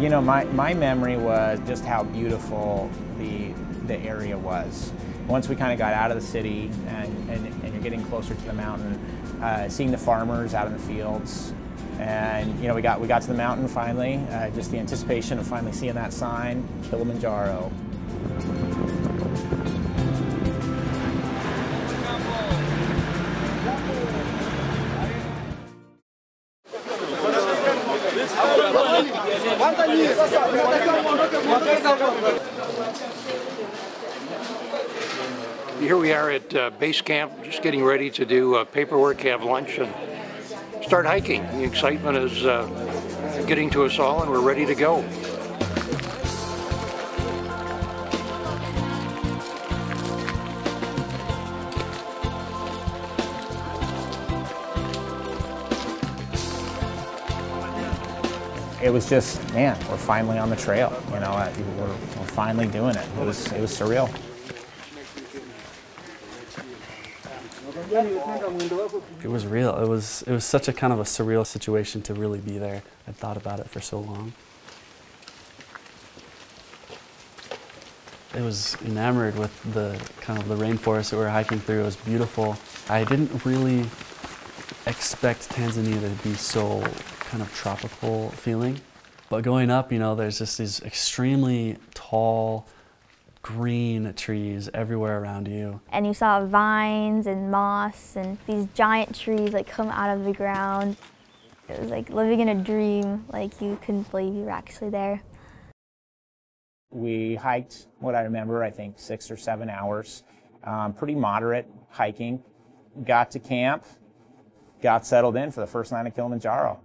You know, my memory was just how beautiful the area was. Once we kind of got out of the city and you're getting closer to the mountain, seeing the farmers out in the fields, and you know, we got to the mountain finally. Just the anticipation of finally seeing that sign, Kilimanjaro. Here we are at base camp, just getting ready to do paperwork, have lunch, and start hiking. The excitement is getting to us all, and we're ready to go. It was just, man, we're finally on the trail. You know, we're finally doing it. It was surreal. It was real. It was such a kind of a surreal situation to really be there. I'd thought about it for so long. I was enamored with the kind of the rainforest that we were hiking through. It was beautiful. I didn't really expect Tanzania to be so kind of tropical feeling. But going up, you know, there's just these extremely tall, green trees everywhere around you. And you saw vines and moss and these giant trees like come out of the ground. It was like living in a dream, like you couldn't believe you were actually there. We hiked, what I remember, I think 6 or 7 hours. Pretty moderate hiking. Got to camp, got settled in for the first night of Kilimanjaro.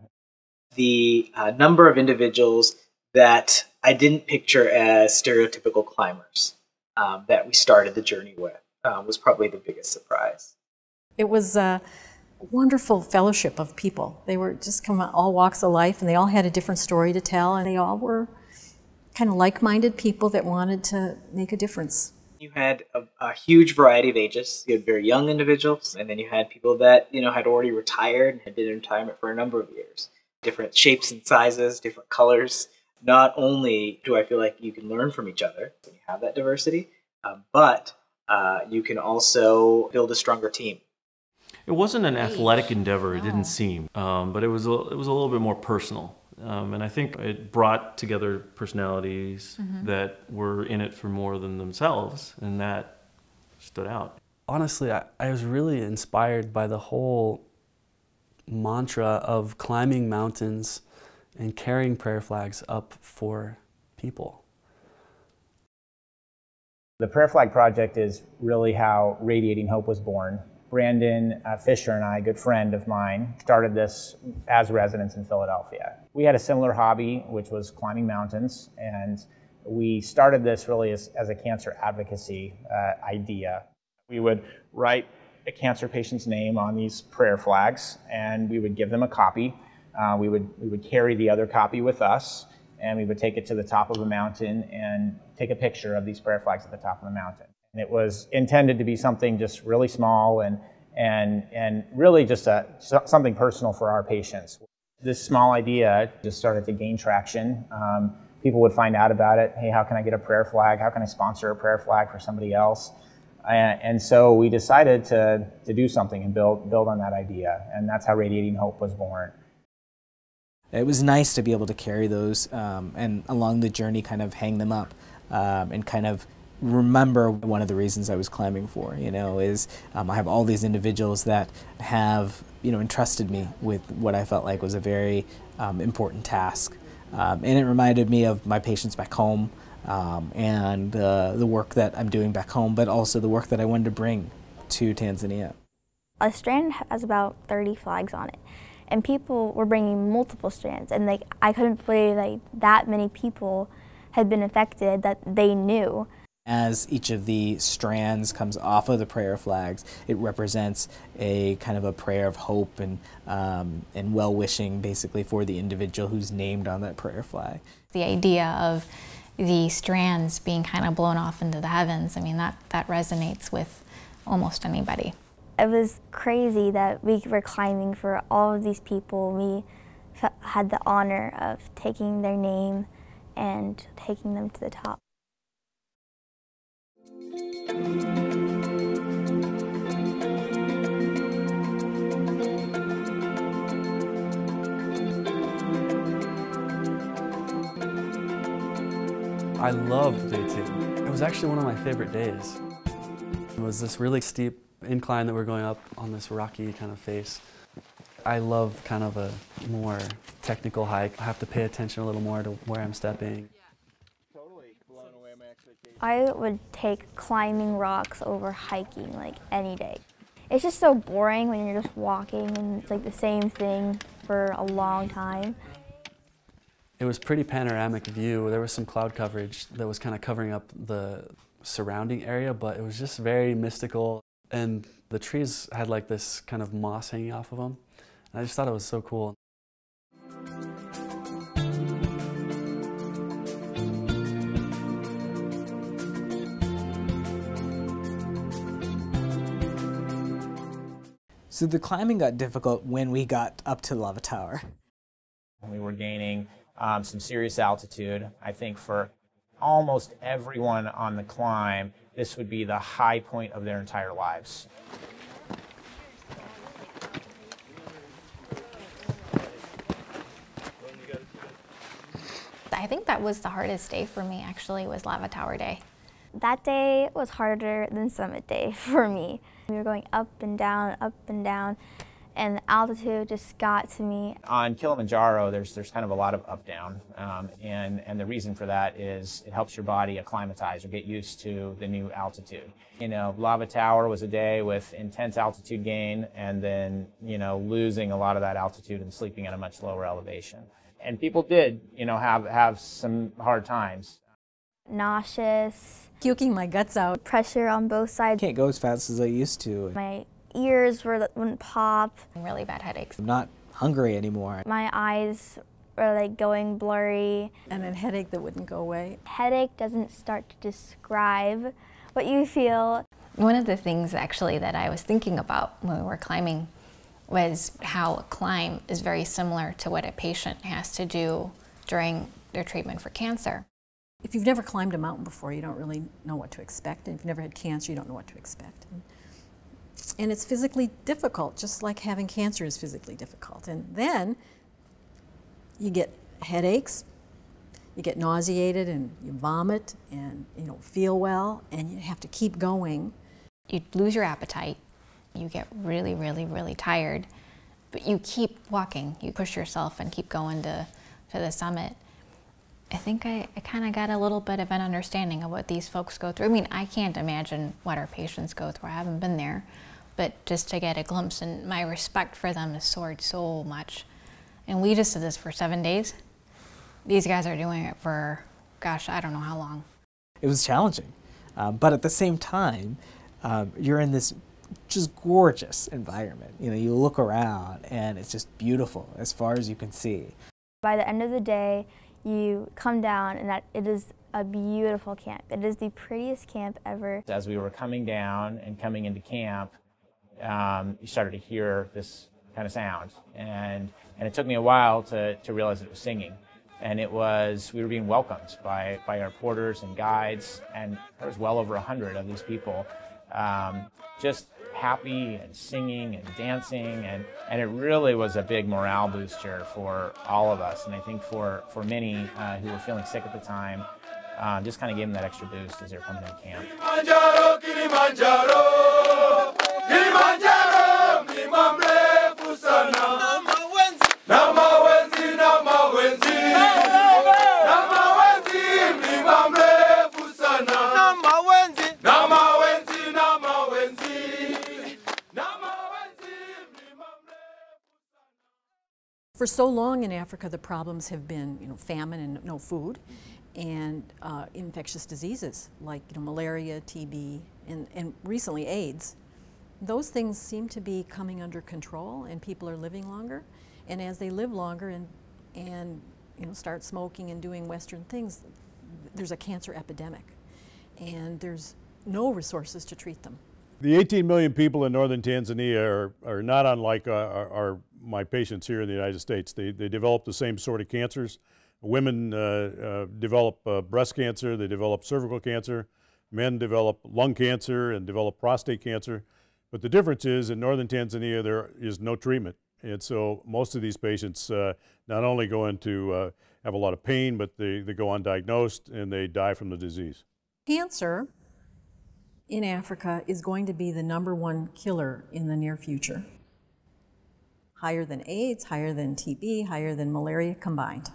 The number of individuals that I didn't picture as stereotypical climbers that we started the journey with was probably the biggest surprise. It was a wonderful fellowship of people. They were just from all walks of life, and they all had a different story to tell, and they all were kind of like-minded people that wanted to make a difference. You had a huge variety of ages. You had very young individuals, and then you had people that, you know, had already retired and had been in retirement for a number of years. Different shapes and sizes, different colors. Not only do I feel like you can learn from each other when you have that diversity, but you can also build a stronger team. It wasn't an athletic endeavor, it didn't seem, but it was a little bit more personal. And I think it brought together personalities that were in it for more than themselves, and that stood out. Honestly, I was really inspired by the whole mantra of climbing mountains and carrying prayer flags up for people. The Prayer Flag Project is really how Radiating Hope was born. Brandon Fisher and I, a good friend of mine, started this as residents in Philadelphia. We had a similar hobby, which was climbing mountains, and we started this really as a cancer advocacy idea. We would write a cancer patient's name on these prayer flags, and we would give them a copy. We would carry the other copy with us, and we would take it to the top of a mountain and take a picture of these prayer flags at the top of the mountain. And it was intended to be something just really small and really just something personal for our patients. This small idea just started to gain traction. People would find out about it. Hey, how can I get a prayer flag? How can I sponsor a prayer flag for somebody else? And so we decided to do something and build on that idea. And that's how Radiating Hope was born. It was nice to be able to carry those and along the journey kind of hang them up and kind of remember one of the reasons I was climbing for, you know, is I have all these individuals that have, you know, entrusted me with what I felt like was a very important task. And it reminded me of my patients back home and the work that I'm doing back home, but also the work that I wanted to bring to Tanzania. A strand has about 30 flags on it, and people were bringing multiple strands, and like I couldn't believe like that many people had been affected that they knew. As each of the strands comes off of the prayer flags, it represents a kind of a prayer of hope and well-wishing basically for the individual who's named on that prayer flag. The idea of the strands being kind of blown off into the heavens, I mean, that resonates with almost anybody. It was crazy that we were climbing for all of these people. We had the honor of taking their name and taking them to the top. I loved day 2. It was actually one of my favorite days. It was this really steep incline that we're going up on this rocky kind of face. I love kind of a more technical hike. I have to pay attention a little more to where I'm stepping. I would take climbing rocks over hiking like any day. It's just so boring when you're just walking and it's like the same thing for a long time. It was pretty panoramic view. There was some cloud coverage that was kind of covering up the surrounding area, but it was just very mystical. And the trees had like this kind of moss hanging off of them. And I just thought it was so cool. So the climbing got difficult when we got up to the lava tower. We were gaining some serious altitude. I think for almost everyone on the climb, this would be the high point of their entire lives. I think that was the hardest day for me, actually, was Lava Tower Day. That day was harder than Summit Day for me. We were going up and down, and the altitude just got to me. On Kilimanjaro, there's kind of a lot of up-down, and the reason for that is it helps your body acclimatize or get used to the new altitude. You know, Lava Tower was a day with intense altitude gain, and then, you know, losing a lot of that altitude and sleeping at a much lower elevation. And people did, you know, have some hard times. Nauseous. Puking my guts out. Pressure on both sides. Can't go as fast as I used to. My ears wouldn't pop. Really bad headaches. I'm not hungry anymore. My eyes were like going blurry. And a headache that wouldn't go away. Headache doesn't start to describe what you feel. One of the things actually that I was thinking about when we were climbing was how a climb is very similar to what a patient has to do during their treatment for cancer. If you've never climbed a mountain before, you don't really know what to expect. And if you've never had cancer, you don't know what to expect. And it's physically difficult, just like having cancer is physically difficult. And then you get headaches, you get nauseated, and you vomit, and you don't feel well, and you have to keep going. You lose your appetite, you get really, really, really tired, but you keep walking. You push yourself and keep going to the summit. I think I kind of got a little bit of an understanding of what these folks go through. I mean, I can't imagine what our patients go through. I haven't been there, but just to get a glimpse, and my respect for them has soared so much. And we just did this for 7 days. These guys are doing it for, gosh, I don't know how long. It was challenging, but at the same time, you're in this just gorgeous environment. You know, you look around and it's just beautiful as far as you can see. By the end of the day, you come down and that it is a beautiful camp. It is the prettiest camp ever. As we were coming down and coming into camp, you started to hear this kind of sound, and it took me a while to realize it was singing. And we were being welcomed by our porters and guides, and there was well over 100 of these people, just happy and singing and dancing, and it really was a big morale booster for all of us. And I think for many who were feeling sick at the time, just kind of gave them that extra boost as they were coming into camp. Kilimanjaro, Kilimanjaro, Kilimanjaro, mlima mrefu sana. Na mawenzi, na mawenzi, na mawenzi, mlima mrefu sana. Na mawenzi, na mawenzi, na mawenzi, na mawenzi, mlima mrefu sana. For so long in Africa, the problems have been, you know, famine and no food, and infectious diseases like, you know, malaria, TB, and recently AIDS. Those things seem to be coming under control, and people are living longer. And as they live longer and you know, start smoking and doing Western things, there's a cancer epidemic, and there's no resources to treat them. The 18 million people in northern Tanzania are not unlike my patients here in the United States. They develop the same sort of cancers. Women develop breast cancer, they develop cervical cancer, men develop lung cancer and develop prostate cancer. But the difference is in northern Tanzania there is no treatment. And so most of these patients not only go into have a lot of pain, but they go undiagnosed and they die from the disease. Cancer in Africa is going to be the #1 killer in the near future. Higher than AIDS, higher than TB, higher than malaria combined.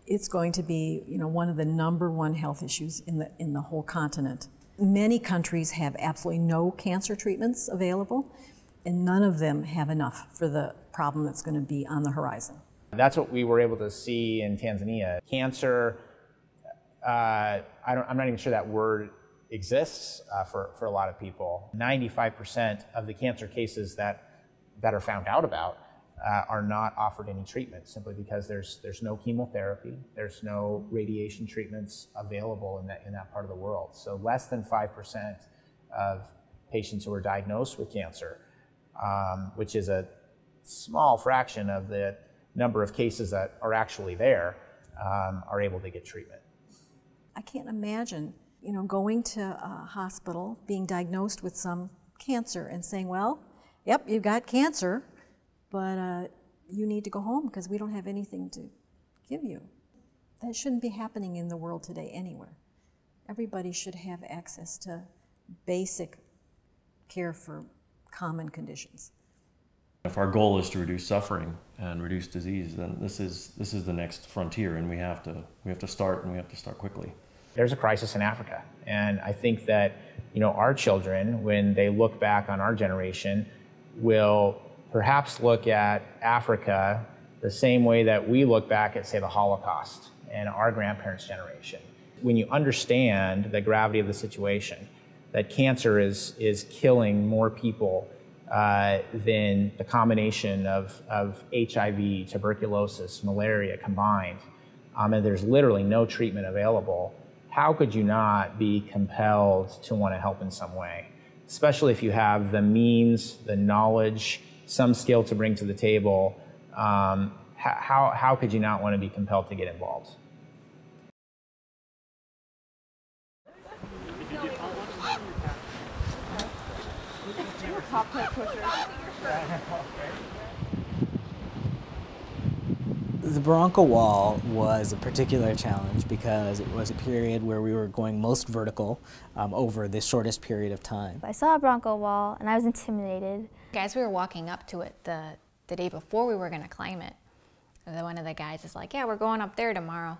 It's going to be, one of the #1 health issues in the whole continent. Many countries have absolutely no cancer treatments available, and none of them have enough for the problem that's going to be on the horizon. That's what we were able to see in Tanzania. Cancer, I'm not even sure that word exists for a lot of people. 95% of the cancer cases that are found out about are not offered any treatment simply because there's no chemotherapy, there's no radiation treatments available in that part of the world. So less than 5% of patients who are diagnosed with cancer, which is a small fraction of the number of cases that are actually there, are able to get treatment. I can't imagine, going to a hospital, being diagnosed with some cancer and saying, well, yep, you've got cancer, but you need to go home because we don't have anything to give you. That shouldn't be happening in the world today anywhere. Everybody should have access to basic care for common conditions. If our goal is to reduce suffering and reduce disease, then this is the next frontier, and we have to start, and we have to start quickly. There's a crisis in Africa, and I think that our children, when they look back on our generation, will perhaps look at Africa the same way that we look back at, say, the Holocaust and our grandparents' generation. When you understand the gravity of the situation, that cancer is killing more people than the combination of HIV, tuberculosis, malaria combined, and there's literally no treatment available, how could you not be compelled to want to help in some way? Especially if you have the means, the knowledge, some skill to bring to the table, how could you not want to be compelled to get involved? The Barranca Wall was a particular challenge because it was a period where we were going most vertical over the shortest period of time. I saw a Bronco wall and I was intimidated. As we were walking up to it the day before we were going to climb it, one of the guys is like, yeah, we're going up there tomorrow.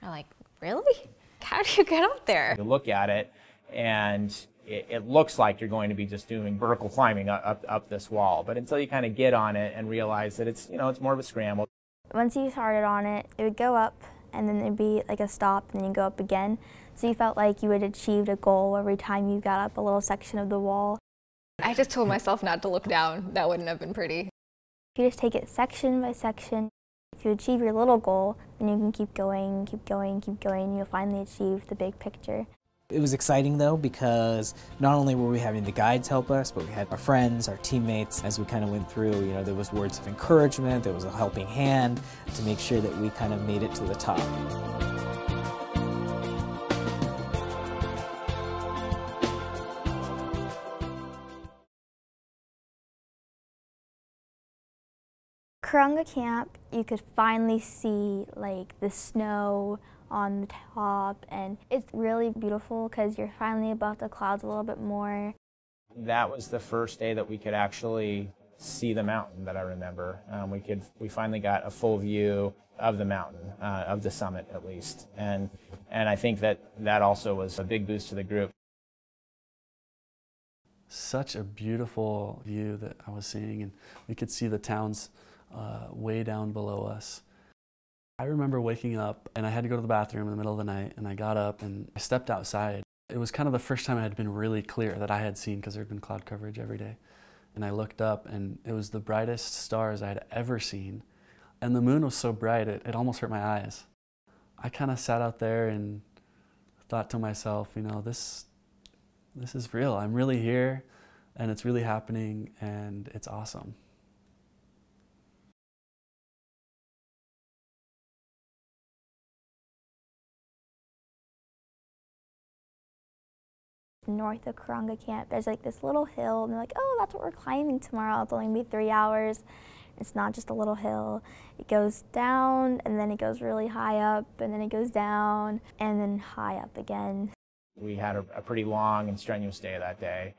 We're like, really? How do you get up there? You look at it and it looks like you're going to be just doing vertical climbing up this wall, but until you kind of get on it and realize that it's more of a scramble. Once you started on it, it would go up and then there'd be like a stop and then you go up again. So you felt like you had achieved a goal every time you got up a little section of the wall. I just told myself not to look down. That wouldn't have been pretty. If you just take it section by section, if you achieve your little goal, then you can keep going, keep going, keep going, and you'll finally achieve the big picture. It was exciting though because not only were we having the guides help us, but we had our friends, our teammates as we kind of went through. There was words of encouragement, there was a helping hand to make sure that we kind of made it to the top. Karunga Camp, you could finally see like the snow on the top, and it's really beautiful because you're finally above the clouds a little bit more. That was the first day that we could actually see the mountain that I remember. We finally got a full view of the mountain, of the summit at least, and I think that also was a big boost to the group. Such a beautiful view that I was seeing, and we could see the towns way down below us. I remember waking up and I had to go to the bathroom in the middle of the night, and I got up and I stepped outside. It was kind of the first time it had been really clear that I had seen, because there had been cloud coverage every day. And I looked up and it was the brightest stars I had ever seen. And the moon was so bright it almost hurt my eyes. I kind of sat out there and thought to myself, this is real. I'm really here and it's really happening and it's awesome. North of Kuranga Camp, there's like this little hill, and they're like, oh, that's what we're climbing tomorrow. It's only gonna be 3 hours. It's not just a little hill. It goes down, and then it goes really high up, and then it goes down, and then high up again. We had a pretty long and strenuous day that day,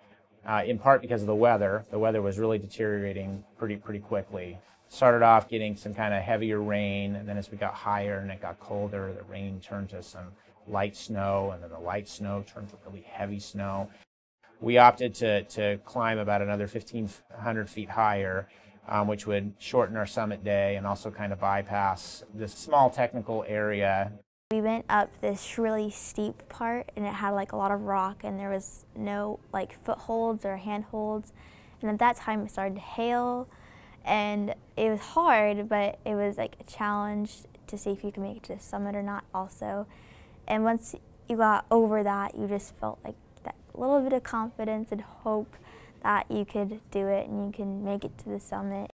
in part because of the weather. The weather was really deteriorating pretty quickly. Started off getting some kind of heavier rain, and then as we got higher and it got colder, the rain turned to some light snow, and then the light snow turned to really heavy snow. We opted to climb about another 1,500 feet higher, which would shorten our summit day and also kind of bypass this small technical area. We went up this really steep part, and it had like a lot of rock, and there was no like footholds or handholds. And at that time it started to hail, and it was hard, but it was like a challenge to see if you can make it to the summit or not also. And once you got over that, you just felt like that little bit of confidence and hope that you could do it and you can make it to the summit.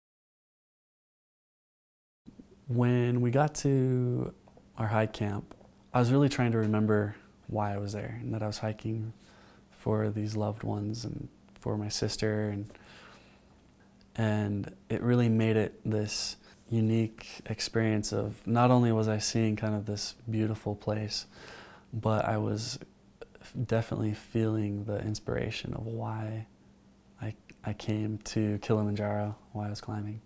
When we got to our hike camp, I was really trying to remember why I was there, and that I was hiking for these loved ones and for my sister, and it really made it this unique experience of not only was I seeing kind of this beautiful place, but I was definitely feeling the inspiration of why I came to Kilimanjaro, why I was climbing.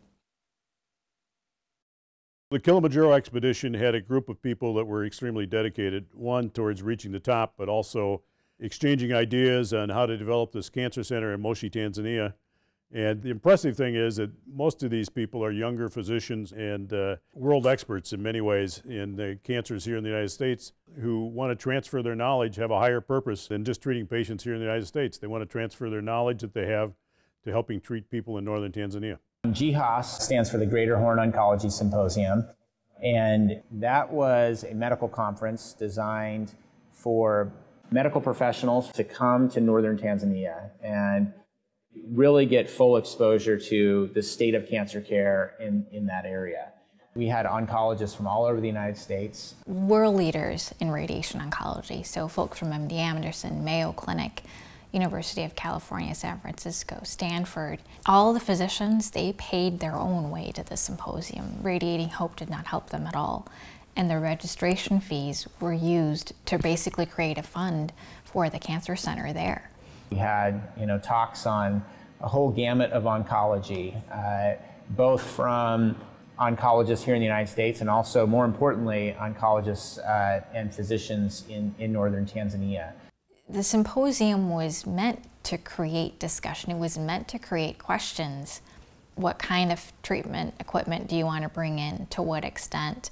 The Kilimanjaro expedition had a group of people that were extremely dedicated, one towards reaching the top, but also exchanging ideas on how to develop this cancer center in Moshi, Tanzania. And the impressive thing is that most of these people are younger physicians and world experts in many ways in the cancers here in the United States who want to transfer their knowledge, have a higher purpose than just treating patients here in the United States. They want to transfer their knowledge that they have to helping treat people in northern Tanzania. GHOS stands for the Greater Horn Oncology Symposium, and that was a medical conference designed for medical professionals to come to northern Tanzania and really get full exposure to the state of cancer care in that area. We had oncologists from all over the United States. We're leaders in radiation oncology, so folks from MD Anderson, Mayo Clinic, University of California, San Francisco, Stanford, all the physicians, they paid their own way to the symposium. Radiating Hope did not help them at all. And the registration fees were used to basically create a fund for the cancer center there. We had, talks on a whole gamut of oncology, both from oncologists here in the United States and also, more importantly, oncologists and physicians in northern Tanzania. The symposium was meant to create discussion. It was meant to create questions. What kind of treatment equipment do you want to bring in? To what extent?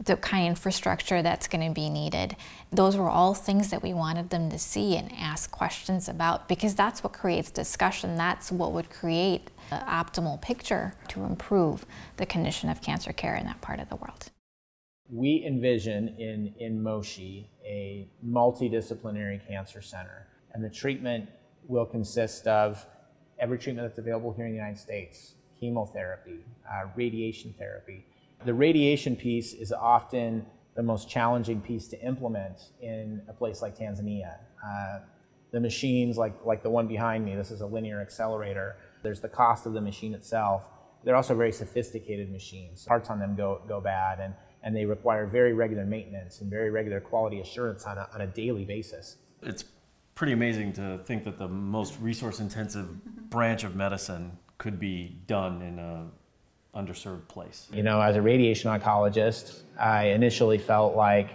The kind of infrastructure that's going to be needed. Those were all things that we wanted them to see and ask questions about, because that's what creates discussion. That's what would create the optimal picture to improve the condition of cancer care in that part of the world. We envision in Moshi a multidisciplinary cancer center, and the treatment will consist of every treatment that's available here in the United States: chemotherapy, radiation therapy. The radiation piece is often the most challenging piece to implement in a place like Tanzania. The machines, like the one behind me, this is a linear accelerator. There's the cost of the machine itself. They're also very sophisticated machines. Parts on them go bad, and they require very regular maintenance and very regular quality assurance on a daily basis. It's pretty amazing to think that the most resource-intensive branch of medicine could be done in a underserved place. As a radiation oncologist, I initially felt like,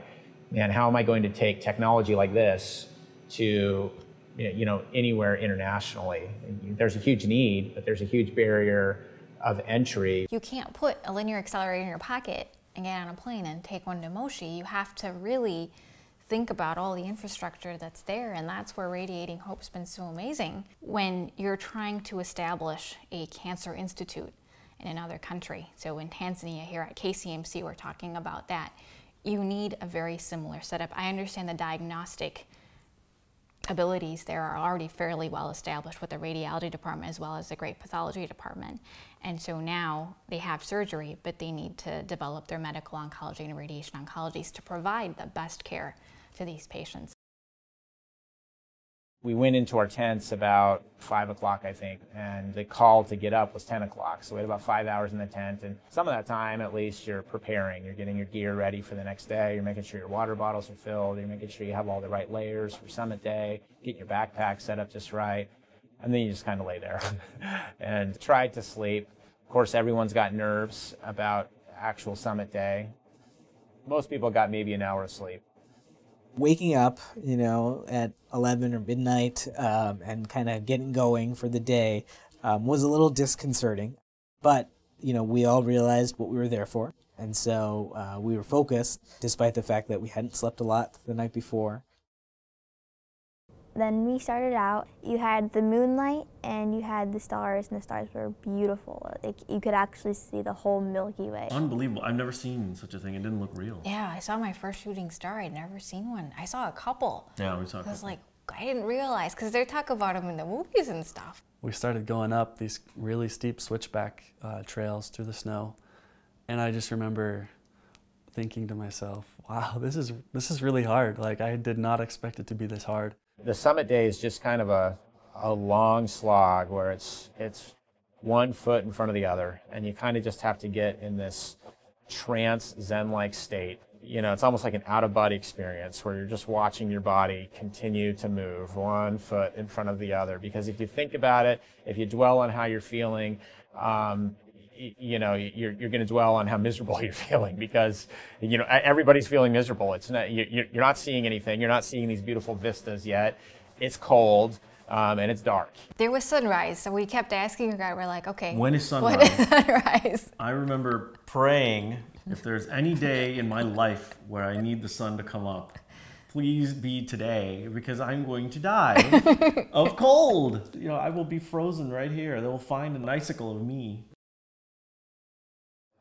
man, how am I going to take technology like this to, anywhere internationally? There's a huge need, but there's a huge barrier of entry. You can't put a linear accelerator in your pocket and get on a plane and take one to Moshi. You have to really think about all the infrastructure that's there, and that's where Radiating Hope's been so amazing. When you're trying to establish a cancer institute in another country, so in Tanzania here at KCMC we're talking about that, you need a very similar setup. I understand the diagnostic abilities there are already fairly well established with the radiology department as well as the great pathology department. And so now they have surgery, but they need to develop their medical oncology and radiation oncologies to provide the best care to these patients. We went into our tents about 5 o'clock, I think, and the call to get up was 10 o'clock. So we had about 5 hours in the tent, and some of that time, at least, you're preparing. You're getting your gear ready for the next day. You're making sure your water bottles are filled. You're making sure you have all the right layers for summit day, getting your backpack set up just right, and then you just kind of lay there and try to sleep. Of course, everyone's got nerves about actual summit day. Most people got maybe an hour of sleep. Waking up, at 11 or midnight and kind of getting going for the day was a little disconcerting. But, we all realized what we were there for. And so we were focused, despite the fact that we hadn't slept a lot the night before. Then we started out, you had the moonlight and you had the stars, and the stars were beautiful. Like, you could actually see the whole Milky Way. Unbelievable. I've never seen such a thing. It didn't look real. Yeah, I saw my first shooting star. I'd never seen one. I saw a couple. Yeah, we saw a couple. I was like, I didn't realize, because they talk about them in the movies and stuff. We started going up these really steep switchback trails through the snow, and I just remember thinking to myself, wow, this is really hard. Like, I did not expect it to be this hard. The summit day is just kind of a long slog where it's one foot in front of the other, and you kind of just have to get in this trance Zen-like state. It's almost like an out-of-body experience where you're just watching your body continue to move one foot in front of the other. Because if you think about it, if you dwell on how you're feeling, you're going to dwell on how miserable you're feeling, because everybody's feeling miserable. It's not, you're not seeing anything. You're not seeing these beautiful vistas yet. It's cold and it's dark. There was sunrise, so we kept asking God. We're like, okay, when is sunrise? What is sunrise? I remember praying, if there's any day in my life where I need the sun to come up, please be today, because I'm going to die of cold. I will be frozen right here. They'll find an icicle of me.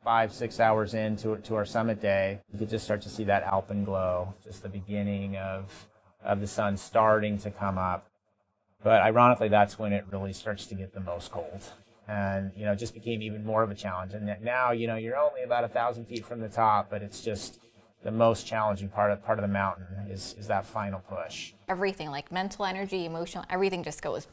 5-6 hours into our summit day, you could just start to see that alpenglow, just the beginning of the sun starting to come up. But ironically, that's when it really starts to get the most cold. And, it just became even more of a challenge. And now, you're only about 1,000 feet from the top, but it's just the most challenging part of the mountain is that final push. Everything, like mental energy, emotional, everything just goes.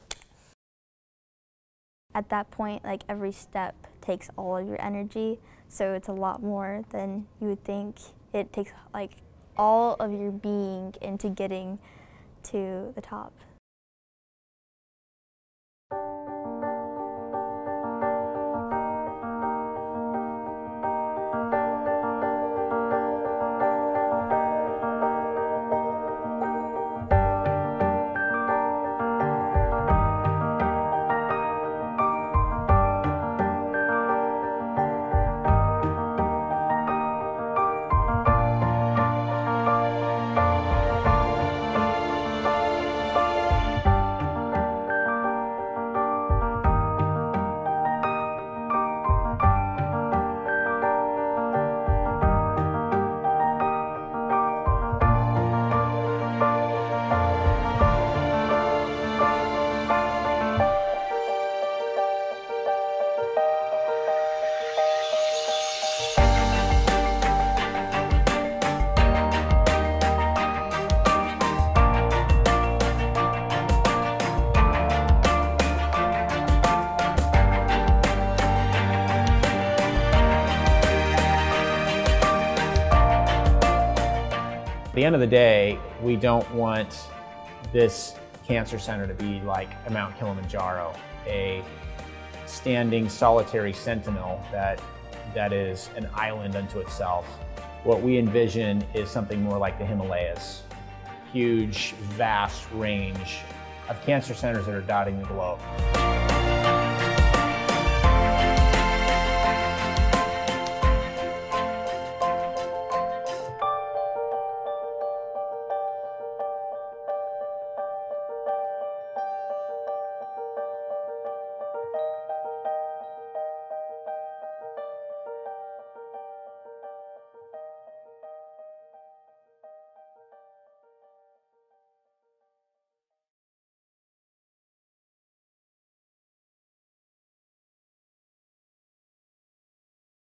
At that point, like, every step takes all of your energy, so it's a lot more than you would think. It takes, like, all of your being into getting to the top. At the end of the day, we don't want this cancer center to be like a Mount Kilimanjaro, a standing solitary sentinel that is an island unto itself. What we envision is something more like the Himalayas, huge, vast range of cancer centers that are dotting the globe.